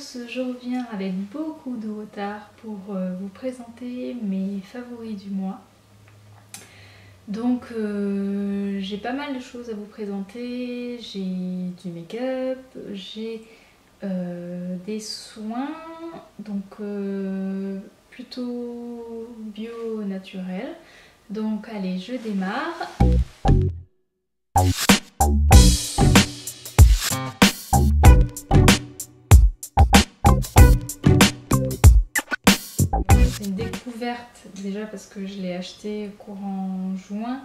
tous, je reviens avec beaucoup de retard pour vous présenter mes favoris du mois. Donc j'ai pas mal de choses à vous présenter, j'ai du make-up, j'ai des soins, donc plutôt bio naturel. Donc allez, je démarre. C'est une découverte déjà parce que je l'ai acheté courant juin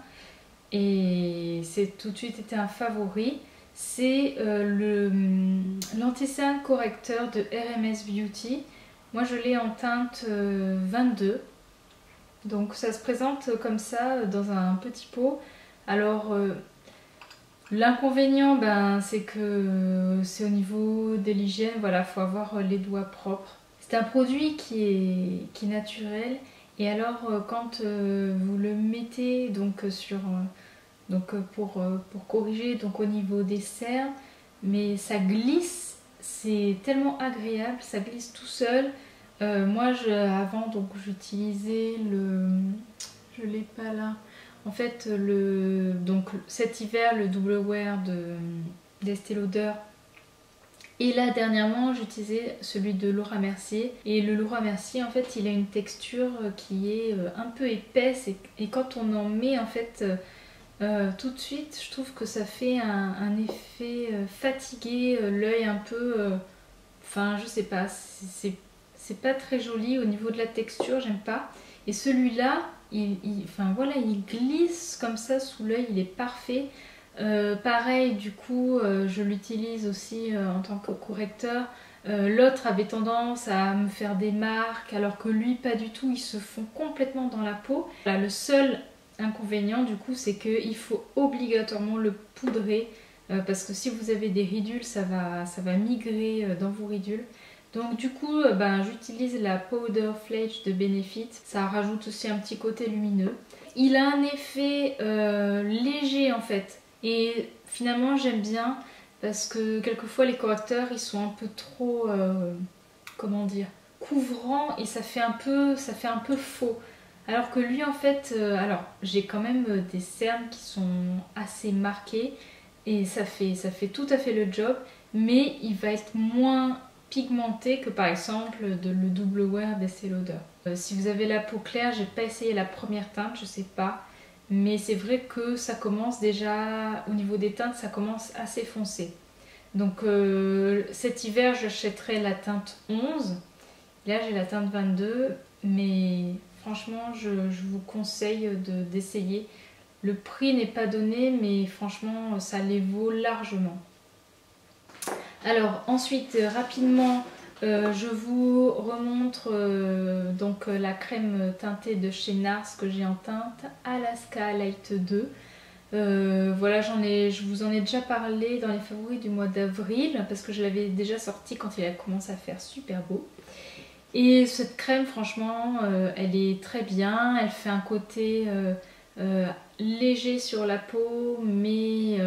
et c'est tout de suite été un favori. C'est l'anti-cerne correcteur de RMS Beauty. Moi je l'ai en teinte 22. Donc ça se présente comme ça dans un petit pot. Alors l'inconvénient c'est que c'est au niveau de l'hygiène, voilà, faut avoir les doigts propres. C'est un produit qui est naturel et alors quand vous le mettez donc pour corriger donc au niveau des cernes, mais ça glisse, c'est tellement agréable, ça glisse tout seul. Moi avant donc j'utilisais je l'ai pas là. En fait donc cet hiver le double wear d'Estée Lauder. Et là dernièrement j'utilisais celui de Laura Mercier. Et le Laura Mercier en fait il a une texture qui est un peu épaisse et quand on en met en fait tout de suite je trouve que ça fait un effet fatigué, l'œil un peu... Enfin je sais pas, c'est pas très joli au niveau de la texture, j'aime pas. Et celui-là, enfin voilà, il glisse comme ça sous l'œil, il est parfait. Pareil, du coup, je l'utilise aussi en tant que correcteur. L'autre avait tendance à me faire des marques, alors que lui, pas du tout, ils se font complètement dans la peau. Là, le seul inconvénient, du coup, c'est qu'il faut obligatoirement le poudrer, parce que si vous avez des ridules, ça va migrer dans vos ridules. Donc du coup, j'utilise la Powder Flage de Benefit. Ça rajoute aussi un petit côté lumineux. Il a un effet léger en fait. Et finalement, j'aime bien parce que quelquefois les correcteurs, ils sont un peu trop, comment dire, couvrants et ça fait un peu faux. Alors que lui, en fait, alors j'ai quand même des cernes qui sont assez marquées et ça fait tout à fait le job, mais il va être moins pigmenté que par exemple le double wear d'Estée Lauder. Si vous avez la peau claire, j'ai pas essayé la première teinte, je sais pas, mais c'est vrai que ça commence déjà, au niveau des teintes, ça commence assez foncé. Donc cet hiver, j'achèterai la teinte 11. Là, j'ai la teinte 22, mais franchement, je vous conseille d'essayer. Le prix n'est pas donné, mais franchement, ça les vaut largement. Alors ensuite rapidement je vous remontre donc la crème teintée de chez NARS que j'ai en teinte Alaska Light 2. Voilà, je vous en ai déjà parlé dans les favoris du mois d'avril parce que je l'avais déjà sorti quand il a commencé à faire super beau. Et cette crème franchement elle est très bien, elle fait un côté léger sur la peau mais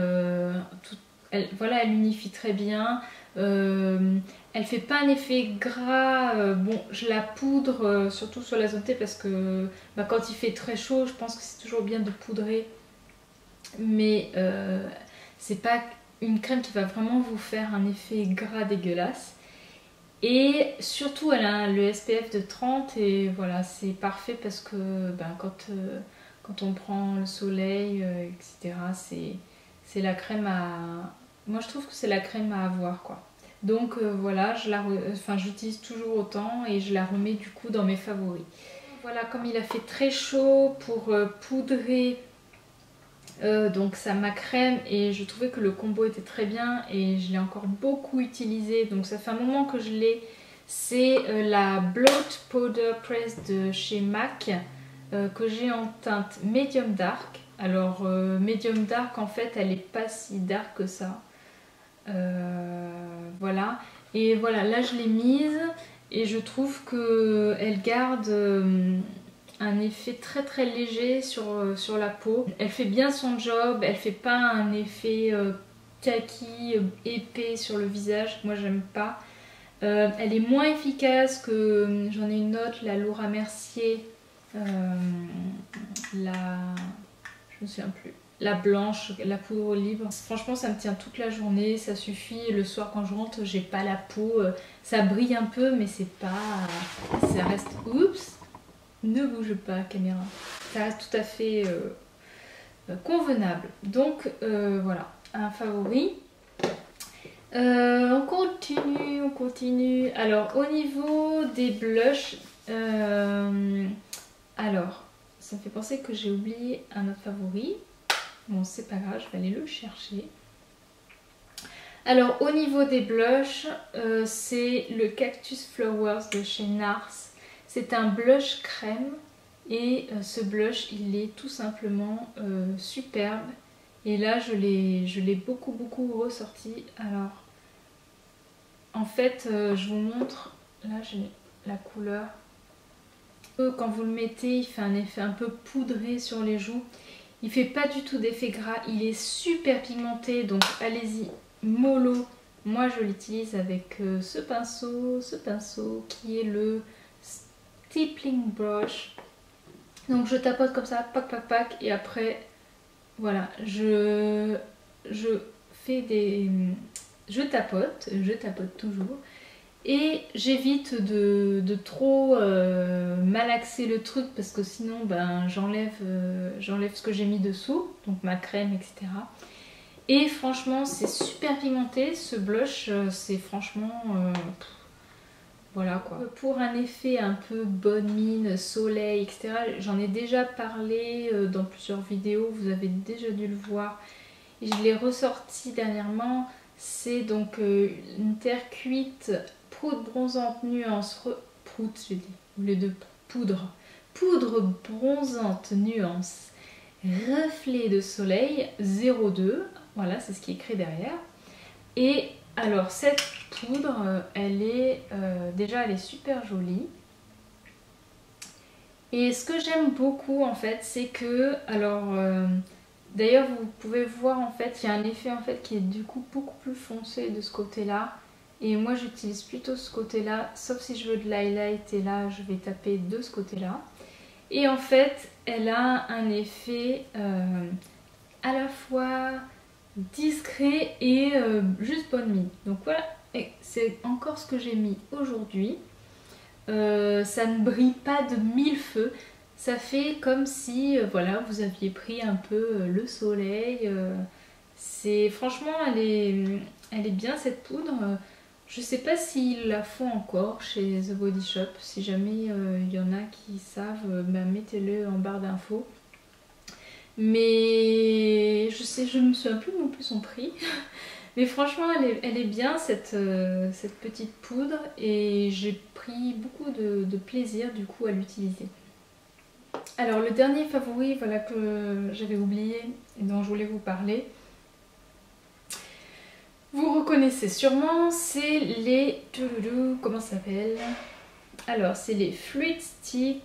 voilà, elle unifie très bien. Elle fait pas un effet gras. Bon, je la poudre surtout sur la zone T parce que quand il fait très chaud, je pense que c'est toujours bien de poudrer. Mais c'est pas une crème qui va vraiment vous faire un effet gras dégueulasse. Et surtout, elle a le SPF de 30 et voilà, c'est parfait parce que quand on prend le soleil, etc., c'est la crème à... Moi, je trouve que c'est la crème à avoir, quoi. Donc voilà, j'utilise toujours autant et je la remets du coup dans mes favoris. Voilà, comme il a fait très chaud pour poudrer donc ça ma crème et je trouvais que le combo était très bien et je l'ai encore beaucoup utilisé, donc ça fait un moment que je l'ai. C'est la Bloat Powder Press de chez MAC que j'ai en teinte Medium Dark. Alors Medium Dark en fait elle est pas si dark que ça. Voilà, et voilà, là je l'ai mise et je trouve que elle garde un effet très très léger sur la peau. Elle fait bien son job, elle fait pas un effet kaki épais sur le visage, moi j'aime pas. Elle est moins efficace que, j'en ai une autre, la Laura Mercier, je me souviens plus, la blanche, la poudre libre. Franchement ça me tient toute la journée, ça suffit. Le soir quand je rentre, j'ai pas la peau, ça brille un peu mais c'est pas, ça reste, oups, ne bouge pas caméra, ça reste tout à fait convenable. Donc voilà, un favori. On continue, on continue. Alors au niveau des blushs, alors ça me fait penser que j'ai oublié un autre favori. Bon c'est pas grave, je vais aller le chercher. Alors au niveau des blushs, c'est le Cactus Flowers de chez NARS. C'est un blush crème et ce blush il est tout simplement superbe. Et là je l'ai beaucoup ressorti. Alors en fait je vous montre, là j'ai la couleur. Quand vous le mettez il fait un effet un peu poudré sur les joues. Il fait pas du tout d'effet gras, il est super pigmenté, donc allez-y mollo. Moi je l'utilise avec ce pinceau qui est le Stippling Brush. Donc je tapote comme ça, pac pac pac, et après voilà, je tapote toujours. Et j'évite de trop malaxer le truc parce que sinon ben, j'enlève ce que j'ai mis dessous, donc ma crème, etc. Et franchement c'est super pigmenté, ce blush, c'est franchement... voilà quoi. Pour un effet un peu bonne mine, soleil, etc. J'en ai déjà parlé dans plusieurs vidéos, vous avez déjà dû le voir. Et je l'ai ressorti dernièrement, c'est donc une terre cuite poudre bronzante nuance, au lieu de poudre bronzante nuance, reflet de soleil 02, voilà c'est ce qui est écrit derrière. Et alors cette poudre, elle est déjà elle est super jolie. Et ce que j'aime beaucoup en fait, c'est que, alors d'ailleurs vous pouvez voir en fait, il y a un effet en fait qui est du coup beaucoup plus foncé de ce côté-là. Et moi j'utilise plutôt ce côté-là, sauf si je veux de l'highlight, et là je vais taper de ce côté-là. Et en fait, elle a un effet à la fois discret et juste bonne mine. Donc voilà, c'est encore ce que j'ai mis aujourd'hui. Ça ne brille pas de mille feux. Ça fait comme si voilà, vous aviez pris un peu le soleil. Franchement, elle est bien cette poudre. Je sais pas s'ils la font encore chez The Body Shop. Si jamais il y en a qui savent, bah, mettez-le en barre d'infos. Mais je ne me souviens plus non plus son prix. Mais franchement elle est bien cette petite poudre, et j'ai pris beaucoup de plaisir du coup à l'utiliser. Alors le dernier favori, voilà, que j'avais oublié et dont je voulais vous parler, vous reconnaissez sûrement, c'est les... Comment ça s'appelle? Alors c'est les Fluid Stick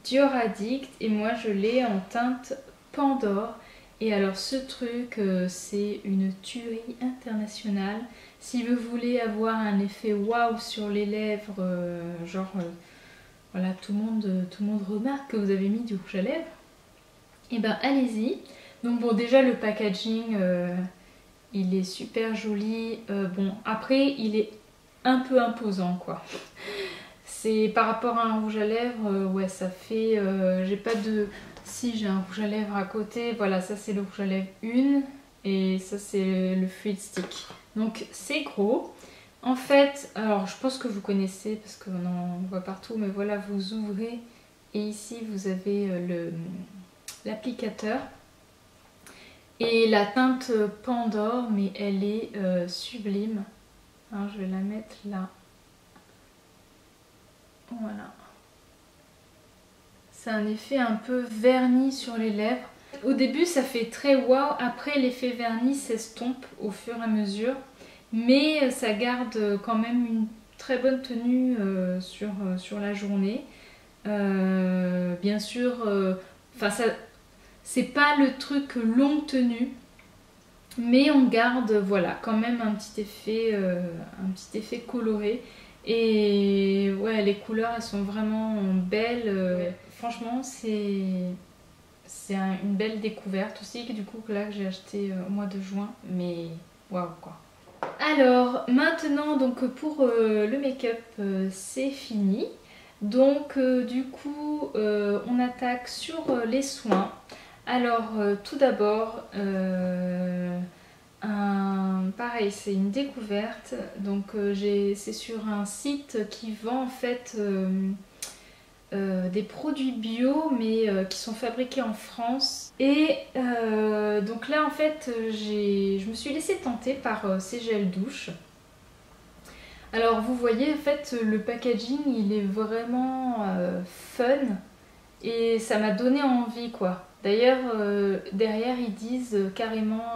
Dior Addict, et moi je l'ai en teinte Pandore. Et alors ce truc, c'est une tuerie internationale. Si vous voulez avoir un effet waouh sur les lèvres, voilà, tout le monde remarque que vous avez mis du rouge à lèvres, et ben allez-y. Donc bon, déjà le packaging, il est super joli. Bon, après il est un peu imposant quoi. C'est par rapport à un rouge à lèvres, ouais, ça fait... j'ai pas de... Si, j'ai un rouge à lèvres à côté, voilà, ça c'est le rouge à lèvres 1, et ça c'est le Fluid Stick. Donc c'est gros. En fait, alors je pense que vous connaissez parce qu'on en voit partout, mais voilà, vous ouvrez et ici vous avez l'applicateur. Et la teinte Pandore, mais elle est sublime. Alors je vais la mettre là. Voilà. C'est un effet un peu verni sur les lèvres. Au début ça fait très wow, après l'effet verni s'estompe au fur et à mesure. Mais ça garde quand même une très bonne tenue sur la journée. Bien sûr, c'est pas le truc longue tenue. Mais on garde voilà, quand même un petit effet coloré. Et ouais, les couleurs elles sont vraiment belles. Franchement, une belle découverte aussi, du coup, là que j'ai acheté au mois de juin. Mais waouh quoi. Alors maintenant, donc pour le make-up, c'est fini. Donc du coup, on attaque sur les soins. Alors tout d'abord, pareil, c'est une découverte. Donc c'est sur un site qui vend en fait des produits bio mais qui sont fabriqués en France. Et donc là en fait je me suis laissée tenter par ces gels douche. Alors vous voyez en fait le packaging il est vraiment fun et ça m'a donné envie quoi. D'ailleurs derrière ils disent carrément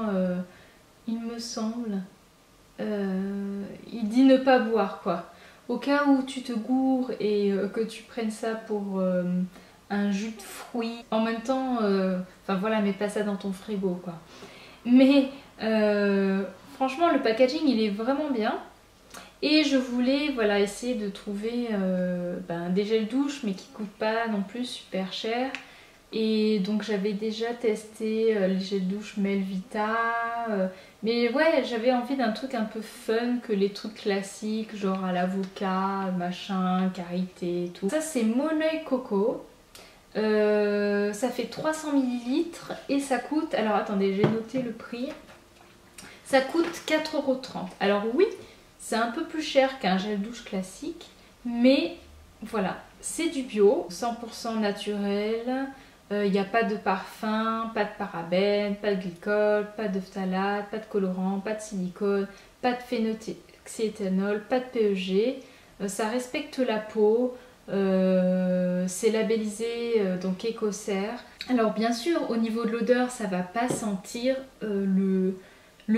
il me semble il dit ne pas boire quoi. Au cas où tu te gourres et que tu prennes ça pour un jus de fruits, en même temps, enfin voilà, mets pas ça dans ton frigo quoi. Mais franchement, le packaging il est vraiment bien. Et je voulais voilà, essayer de trouver des gels douche mais qui coûtent pas non plus super cher. Et donc j'avais déjà testé les gels douche Melvita. Mais ouais, j'avais envie d'un truc un peu fun que les trucs classiques, genre à l'avocat, machin, karité et tout. Ça c'est Moneuil Coco. Ça fait 300 ml et ça coûte... Alors attendez, j'ai noté le prix. Ça coûte 4,30 €. Alors oui, c'est un peu plus cher qu'un gel douche classique. Mais voilà, c'est du bio, 100% naturel. Il n'y a pas de parfum, pas de parabènes, pas de glycol, pas de phtalate, pas de colorant, pas de silicone, pas de phénoxyéthanol, pas de PEG. Ça respecte la peau, c'est labellisé donc Écocert. Alors bien sûr, au niveau de l'odeur, ça va pas sentir le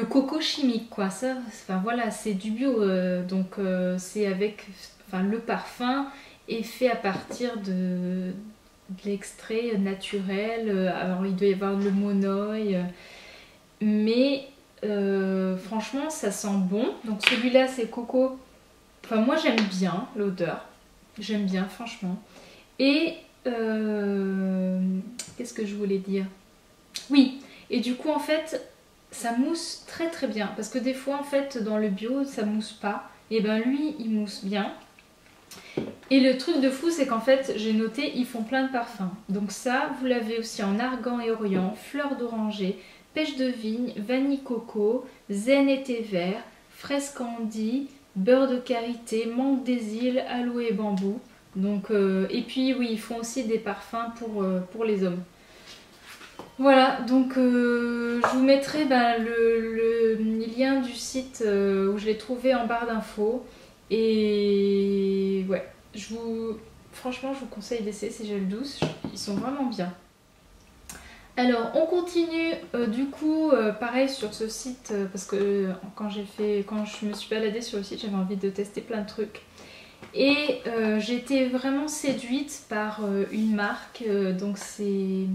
coco chimique quoi. Ça, enfin voilà, c'est du bio, donc c'est avec, enfin le parfum est fait à partir de l'extrait naturel. Alors il doit y avoir le monoï, mais franchement ça sent bon. Donc celui-là c'est coco. Enfin moi j'aime bien l'odeur, j'aime bien franchement. Et qu'est-ce que je voulais dire? Oui, et du coup en fait ça mousse très très bien parce que des fois en fait dans le bio ça mousse pas. Et ben lui il mousse bien. Et le truc de fou c'est qu'en fait j'ai noté ils font plein de parfums. Donc ça vous l'avez aussi en argan et orient, fleur d'oranger, pêche de vigne, vanille coco, zen et thé vert, fraise candy, beurre de karité, menthe des îles, aloe et bambou. Donc, et puis oui ils font aussi des parfums pour les hommes. Voilà, donc je vous mettrai le lien du site où je l'ai trouvé en barre d'infos. Et ouais, franchement je vous conseille d'essayer ces gels douces, ils sont vraiment bien. Alors on continue du coup pareil sur ce site parce que quand je me suis baladée sur le site j'avais envie de tester plein de trucs. Et j'ai été vraiment séduite par une marque, donc c'est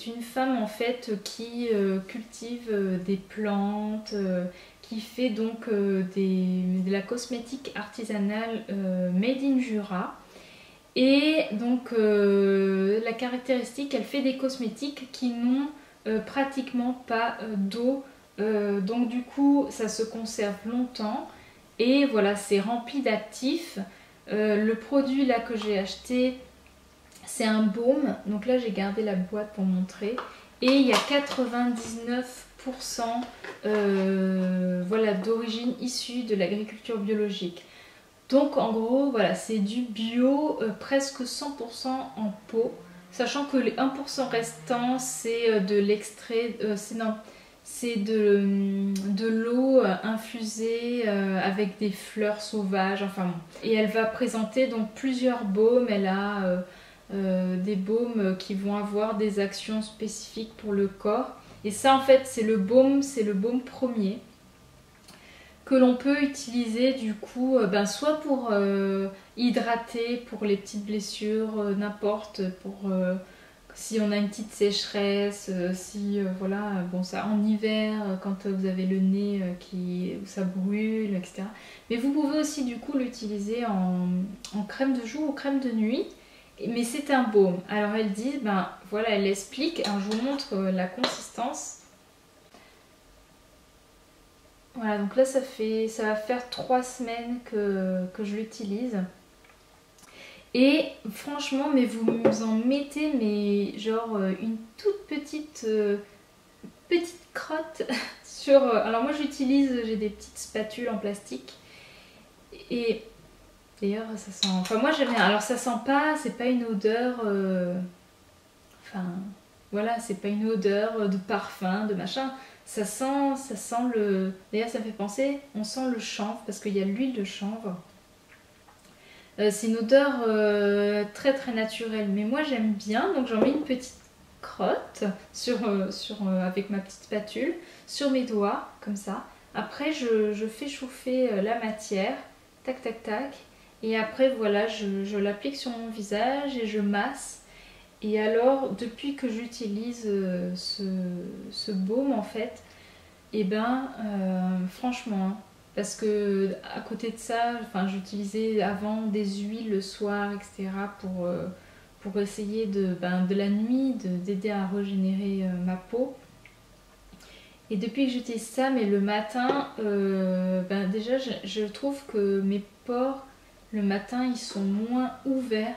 une femme en fait qui cultive des plantes, qui fait donc de la cosmétique artisanale made in Jura. Et donc la caractéristique, elle fait des cosmétiques qui n'ont pratiquement pas d'eau. Donc du coup ça se conserve longtemps. Et voilà, c'est rempli d'actifs. Le produit là que j'ai acheté, c'est un baume. Donc là, j'ai gardé la boîte pour montrer. Et il y a 99% voilà, d'origine issue de l'agriculture biologique. Donc en gros, voilà, c'est du bio, presque 100% en pot. Sachant que les 1% restants, c'est de l'extrait... c'est de l'eau infusée avec des fleurs sauvages, enfin bon. Et elle va présenter donc plusieurs baumes. Elle a des baumes qui vont avoir des actions spécifiques pour le corps. Et ça en fait c'est le baume premier que l'on peut utiliser du coup soit pour hydrater pour les petites blessures, n'importe, pour si on a une petite sécheresse, si voilà, bon ça en hiver, quand vous avez le nez où ça brûle, etc. Mais vous pouvez aussi du coup l'utiliser en crème de jour ou crème de nuit. Mais c'est un baume. Alors elle dit, ben voilà, elle explique. Alors je vous montre la consistance. Voilà, donc là ça va faire 3 semaines que je l'utilise. Et franchement, mais vous en mettez, mais genre une toute petite crotte sur... alors moi j'ai des petites spatules en plastique. Et d'ailleurs ça sent... Enfin moi j'aime bien. Alors ça sent pas, c'est pas une odeur... Enfin voilà, c'est pas une odeur de parfum, de machin. Ça sent le... D'ailleurs ça me fait penser, on sent le chanvre parce qu'il y a l'huile de chanvre. C'est une odeur très très naturelle, mais moi j'aime bien, donc j'en mets une petite crotte avec ma petite spatule sur mes doigts, comme ça. Après je fais chauffer la matière, tac tac tac, et après voilà, je l'applique sur mon visage et je masse. Et alors, depuis que j'utilise ce baume en fait, et ben franchement, parce que à côté de ça, enfin, j'utilisais avant des huiles le soir, etc. pour essayer de la nuit, d'aider à régénérer ma peau. Et depuis que j'utilise ça, mais le matin, déjà je trouve que mes pores, le matin, ils sont moins ouverts.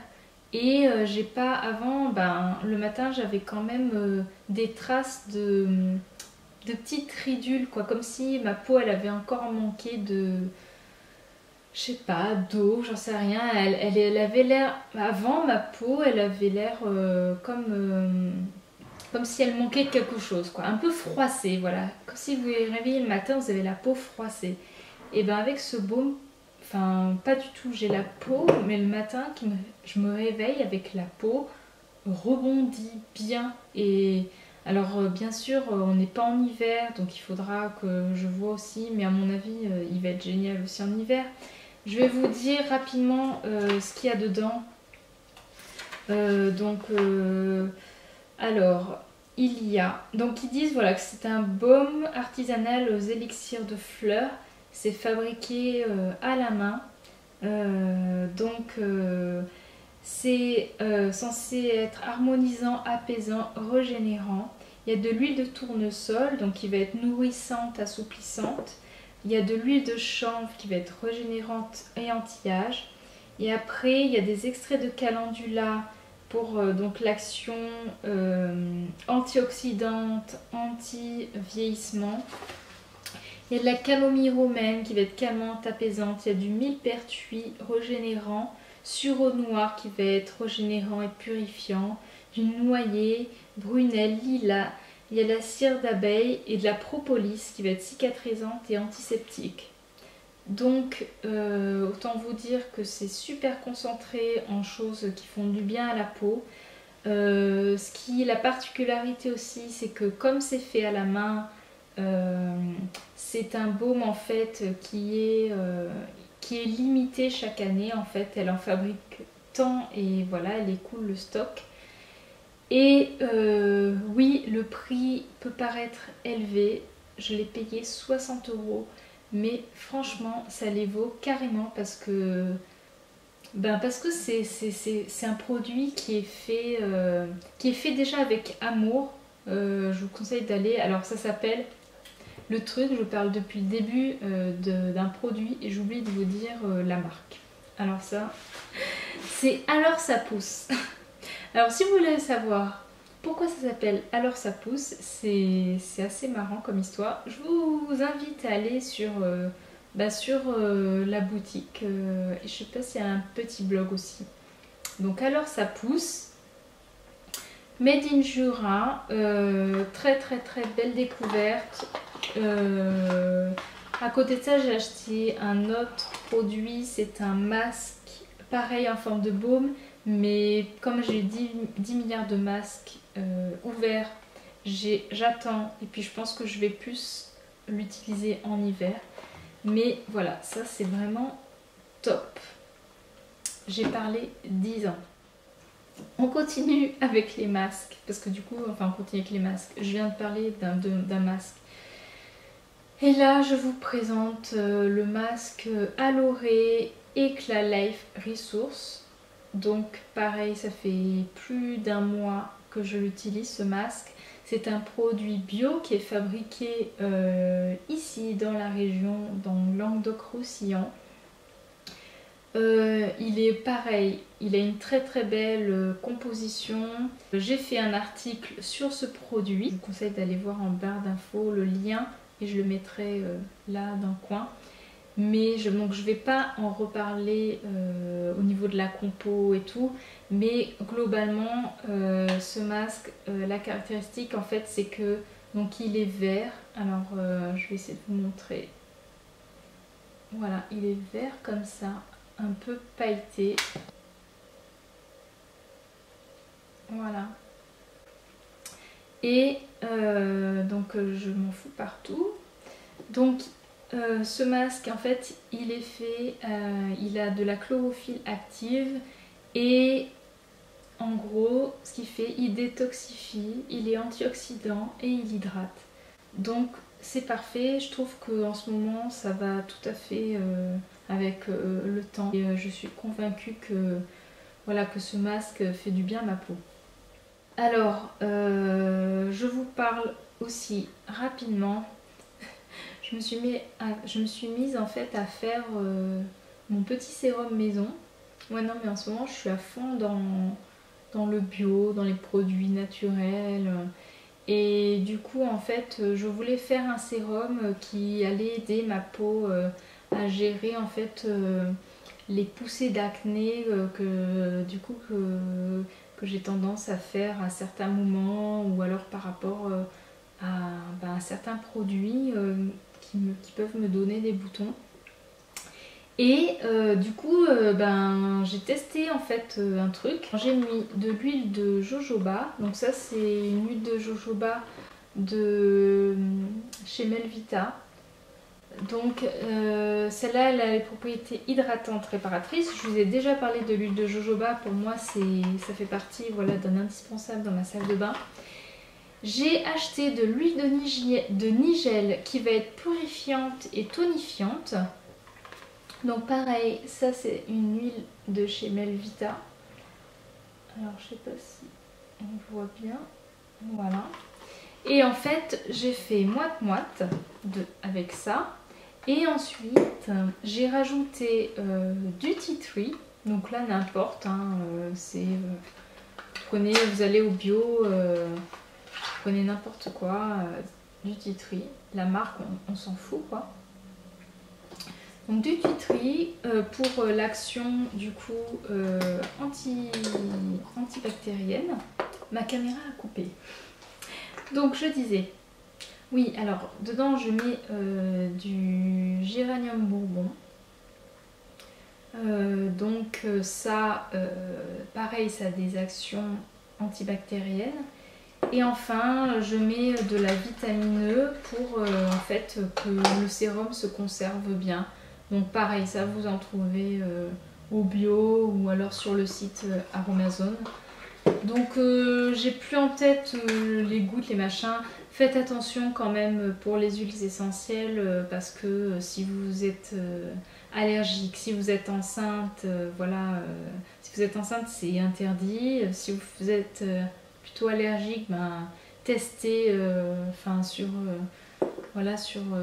Et j'ai pas avant, le matin j'avais quand même des traces de petites ridules, quoi, comme si ma peau elle avait encore manqué je sais pas, d'eau, j'en sais rien. Elle avait l'air, avant ma peau, elle avait l'air comme si elle manquait de quelque chose, quoi, un peu froissée, voilà. Comme si vous vous réveillez le matin, vous avez la peau froissée. Et ben avec ce baume, enfin pas du tout, j'ai la peau, mais le matin je me réveille avec la peau rebondie bien. Et alors bien sûr on n'est pas en hiver, donc il faudra que je vois aussi, mais à mon avis il va être génial aussi en hiver. Je vais vous dire rapidement ce qu'il y a dedans. Alors il y a, donc ils disent voilà que c'est un baume artisanal aux élixirs de fleurs. C'est fabriqué à la main. C'est censé être harmonisant, apaisant, régénérant. Il y a de l'huile de tournesol, donc qui va être nourrissante, assouplissante. Il y a de l'huile de chanvre qui va être régénérante et anti-âge. Et après, il y a des extraits de calendula pour donc l'action antioxydante, anti-vieillissement. Il y a de la camomille romaine qui va être calmante, apaisante. Il y a du millepertuis régénérant, sureau noir qui va être régénérant et purifiant, du noyer, brunelle, lilas. Il y a de la cire d'abeille et de la propolis qui va être cicatrisante et antiseptique. Donc autant vous dire que c'est super concentré en choses qui font du bien à la peau. La particularité aussi, c'est que comme c'est fait à la main, c'est un baume en fait qui est limité chaque année. En fait, elle en fabrique tant et voilà, elle écoule le stock. Et oui, le prix peut paraître élevé. Je l'ai payé 60 €, mais franchement, ça les vaut carrément parce que c'est un produit qui est fait déjà avec amour. Je vous conseille d'aller. Alors ça s'appelle le truc. Je parle depuis le début d'un produit et j'oublie de vous dire la marque. Alors ça, c'est Alors ça pousse. Alors si vous voulez savoir pourquoi ça s'appelle Alors ça pousse, c'est assez marrant comme histoire. Je vous invite à aller sur la boutique. Et je sais pas s'il y a un petit blog aussi. Donc Alors ça pousse. Made in Jura. Très très très belle découverte. À côté de ça, j'ai acheté un autre produit. C'est un masque pareil en forme de baume. Mais comme j'ai 10 milliards de masques ouverts, j'attends. Et puis je pense que je vais plus l'utiliser en hiver. Mais voilà, ça c'est vraiment top. J'ai parlé 10 ans. On continue avec les masques, parce que du coup, enfin on continue avec les masques. Je viens de parler d'un masque. Et là, je vous présente le masque Aloe Éclat Life Resource. Donc pareil, ça fait plus d'un mois que je l'utilise ce masque. C'est un produit bio qui est fabriqué ici dans la région, dans Languedoc-Roussillon. Il est pareil, il a une très très belle composition. J'ai fait un article sur ce produit. Je vous conseille d'aller voir en barre d'infos le lien et je le mettrai là dans le coin. Mais donc je vais pas en reparler au niveau de la compo et tout. Mais globalement, ce masque, la caractéristique en fait c'est que donc il est vert. Alors je vais essayer de vous montrer. Voilà, il est vert comme ça, un peu pailleté. Voilà. Et donc je m'en fous partout. Donc ce masque en fait il est fait, il a de la chlorophylle active et en gros ce qu'il fait, il détoxifie, il est antioxydant et il hydrate. Donc c'est parfait, je trouve qu'en ce moment ça va tout à fait avec le temps. Et je suis convaincue que, voilà, que ce masque fait du bien à ma peau. Alors, je vous parle aussi rapidement. Je me suis mise en fait à faire mon petit sérum maison. Ouais non mais en ce moment je suis à fond dans le bio, dans les produits naturels. Et du coup en fait je voulais faire un sérum qui allait aider ma peau à gérer en fait les poussées d'acné que j'ai tendance à faire à certains moments ou alors par rapport à certains produits qui peuvent me donner des boutons. Et du coup j'ai testé en fait un truc. J'ai mis de l'huile de jojoba. Donc ça c'est une huile de jojoba de chez Melvita. Donc celle-là elle a les propriétés hydratantes réparatrices. Je vous ai déjà parlé de l'huile de jojoba. Pour moi ça fait partie, voilà, d'un indispensable dans ma salle de bain. J'ai acheté de l'huile de nigel qui va être purifiante et tonifiante. Donc pareil, ça c'est une huile de chez Melvita. Alors je sais pas si on voit bien. Voilà. Et en fait j'ai fait moite-moite avec ça. Et ensuite j'ai rajouté du tea tree. Donc là n'importe, hein, vous allez au bio, prenez n'importe quoi, du tea tree. La marque on s'en fout quoi. Donc du tea tree pour l'action du coup antibactérienne. Ma caméra a coupé. Donc je disais, oui alors dedans je mets du géranium bourbon. Donc ça, pareil, ça a des actions antibactériennes. Et enfin, je mets de la vitamine E pour en fait que le sérum se conserve bien. Donc pareil, ça vous en trouvez au bio ou alors sur le site Aromazone. Donc j'ai plus en tête les gouttes, les machins. Faites attention quand même pour les huiles essentielles parce que si vous êtes allergique, si vous êtes enceinte, voilà, si vous êtes enceinte c'est interdit. Si vous êtes plutôt allergique, ben, testez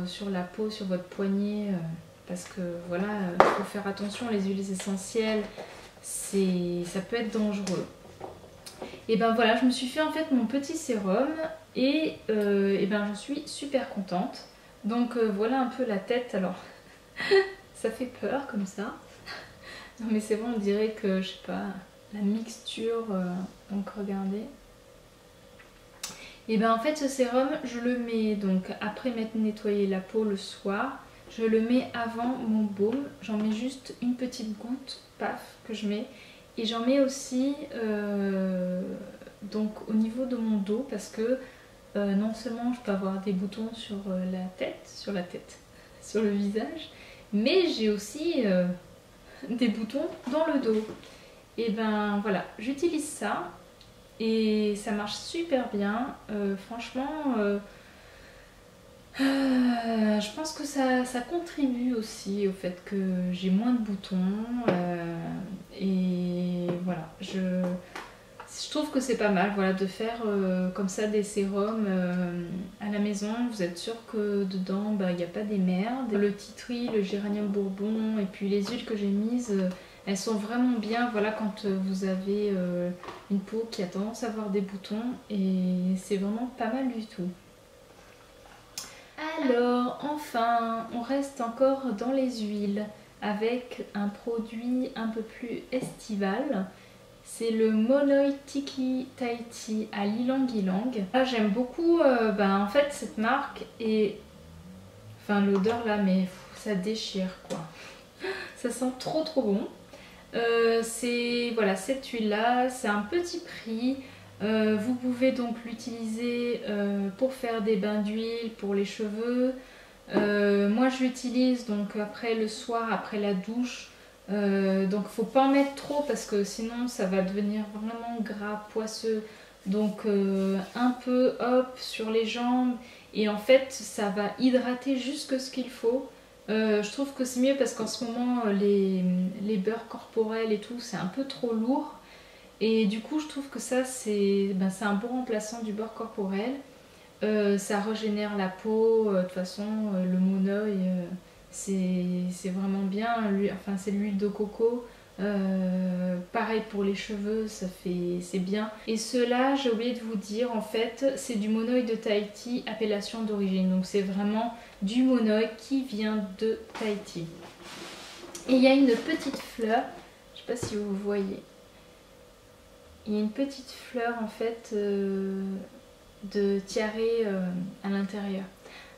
sur la peau, sur votre poignet. Parce que voilà, il faut faire attention, les huiles essentielles, ça peut être dangereux. Et ben voilà, je me suis fait en fait mon petit sérum et ben j'en suis super contente. Donc voilà un peu la tête, alors ça fait peur comme ça. Non mais c'est bon, on dirait que, je sais pas, la mixture, donc regardez. Et ben en fait ce sérum, je le mets donc après m'être nettoyé la peau le soir. Je le mets avant mon baume, j'en mets juste une petite goutte, paf, que je mets. Et j'en mets aussi donc au niveau de mon dos parce que non seulement je peux avoir des boutons sur sur le visage, mais j'ai aussi des boutons dans le dos. Et ben voilà, j'utilise ça et ça marche super bien. Franchement, je pense que ça contribue aussi au fait que j'ai moins de boutons. Et voilà, je trouve que c'est pas mal, voilà, de faire comme ça des sérums à la maison. Vous êtes sûr que dedans, bah, il n'y a pas des merdes. Le tea tree, le géranium bourbon et puis les huiles que j'ai mises, elles sont vraiment bien, voilà, quand vous avez une peau qui a tendance à avoir des boutons. Et c'est vraiment pas mal du tout. Alors, enfin, on reste encore dans les huiles avec un produit un peu plus estival. C'est le Monoi Tiki Tahiti à l'ylang-ylang. Là, j'aime beaucoup en fait cette marque et enfin l'odeur là, mais ça déchire quoi. Ça sent trop trop bon. C'est voilà, cette huile là, c'est un petit prix. Vous pouvez donc l'utiliser pour faire des bains d'huile pour les cheveux. Moi je l'utilise donc après le soir, après la douche. Donc faut pas en mettre trop parce que sinon ça va devenir vraiment gras, poisseux. Donc un peu hop sur les jambes et en fait ça va hydrater juste ce qu'il faut. Je trouve que c'est mieux parce qu'en ce moment les beurres corporels et tout c'est un peu trop lourd. Et du coup je trouve que ça c'est un bon remplaçant du beurre corporel. Ça régénère la peau, de toute façon le Monoi c'est vraiment bien, enfin c'est de l'huile de coco. Pareil pour les cheveux, c'est bien. Et cela, j'ai oublié de vous dire, en fait, c'est du Monoi de Tahiti, appellation d'origine. Donc c'est vraiment du Monoi qui vient de Tahiti. Et il y a une petite fleur, je sais pas si vous voyez. Il y a une petite fleur en fait de tiare à l'intérieur.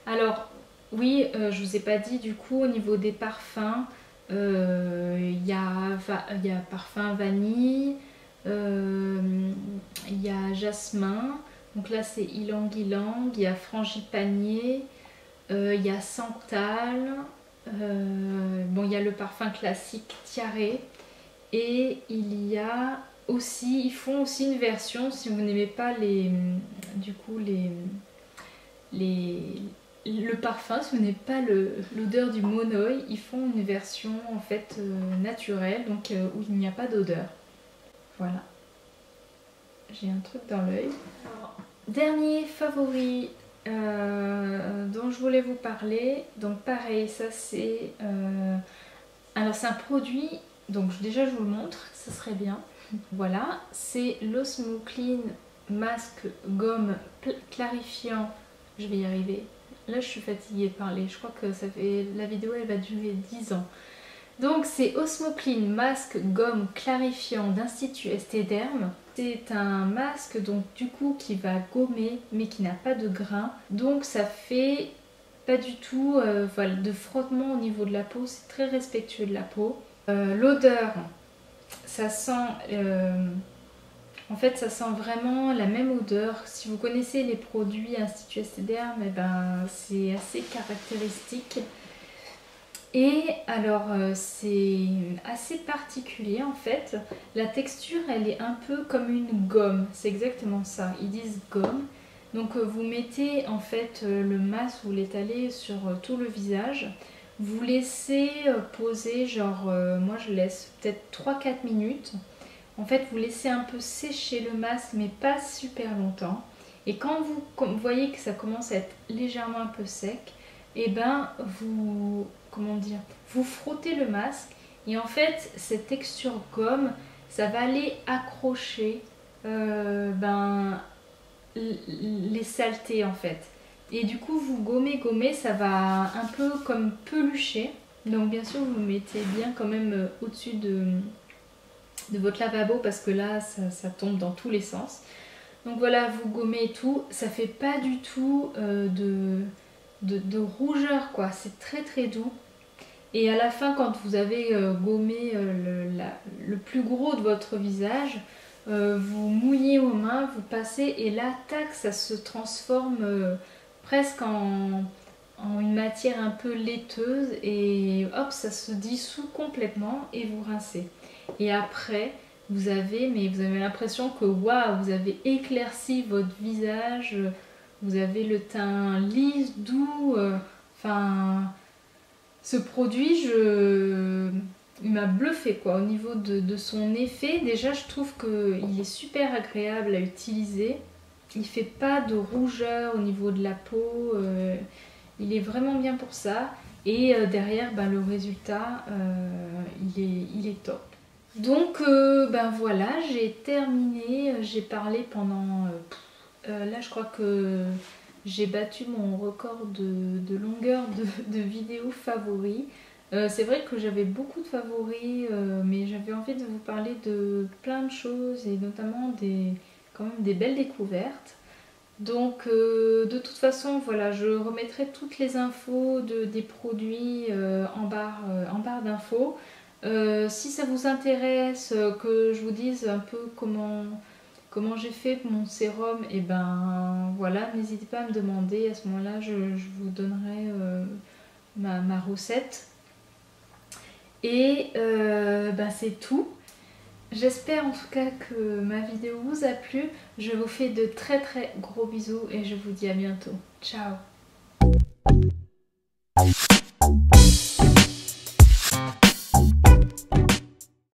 Alors oui, je vous ai pas dit du coup au niveau des parfums. Il y a parfum vanille, il y a jasmin, donc là c'est ylang-ylang, il y a frangipanier, il y a santal, bon il y a le parfum classique tiare et il y a aussi, ils font aussi une version si vous n'aimez pas du coup le parfum, si vous n'aimez pas l'odeur du Monoi, ils font une version en fait naturelle, donc où il n'y a pas d'odeur. Voilà. J'ai un truc dans l'œil. Dernier favori dont je voulais vous parler, donc pareil, ça c'est... alors c'est un produit, donc déjà je vous le montre, ça serait bien. Voilà, c'est l'Osmo Clean Masque Gomme Clarifiant, je vais y arriver. Là je suis fatiguée de parler, je crois que ça fait la vidéo elle va durer 10 ans. Donc c'est Osmo Clean Masque Gomme Clarifiant d'Institut Estéderm. C'est un masque donc du coup qui va gommer mais qui n'a pas de grains. Donc ça fait pas du tout voilà, de frottement au niveau de la peau, c'est très respectueux de la peau. L'odeur, ça sent... en fait, ça sent vraiment la même odeur. Si vous connaissez les produits Institut Estéderm, c'est assez caractéristique. Et alors, c'est assez particulier en fait. La texture, elle est un peu comme une gomme. C'est exactement ça. Ils disent gomme. Donc, vous mettez en fait le masque, vous l'étalez sur tout le visage. Vous laissez poser, genre, moi je laisse peut-être 3-4 minutes. En fait, vous laissez un peu sécher le masque, mais pas super longtemps. Et quand vous voyez que ça commence à être légèrement un peu sec, et vous frottez le masque. Et en fait, cette texture gomme, ça va aller accrocher les saletés en fait. Et du coup, vous gommez, ça va un peu comme pelucher. Donc bien sûr, vous mettez bien quand même au-dessus de votre lavabo parce que là ça tombe dans tous les sens. Donc voilà, vous gommez et tout, ça fait pas du tout de rougeur quoi, c'est très très doux. Et à la fin quand vous avez gommé le plus gros de votre visage, vous mouillez aux mains, vous passez et là tac, ça se transforme presque en une matière un peu laiteuse et hop, ça se dissout complètement et vous rincez. Et après, vous avez l'impression que waouh, vous avez éclairci votre visage, vous avez le teint lisse, doux, enfin ce produit il m'a bluffé quoi au niveau de son effet. Déjà je trouve qu'il est super agréable à utiliser, il fait pas de rougeur au niveau de la peau, il est vraiment bien pour ça. Et derrière, ben, le résultat, il est top. Donc, ben voilà, j'ai terminé. J'ai parlé pendant... là, je crois que j'ai battu mon record de longueur de vidéos favoris. C'est vrai que j'avais beaucoup de favoris, mais j'avais envie de vous parler de plein de choses et notamment quand même des belles découvertes. Donc de toute façon voilà, je remettrai toutes les infos des produits en barre d'infos. Si ça vous intéresse que je vous dise un peu comment j'ai fait mon sérum, et ben voilà, n'hésitez pas à me demander, à ce moment là je vous donnerai ma recette. Et ben c'est tout. J'espère en tout cas que ma vidéo vous a plu. Je vous fais de très très gros bisous et je vous dis à bientôt. Ciao!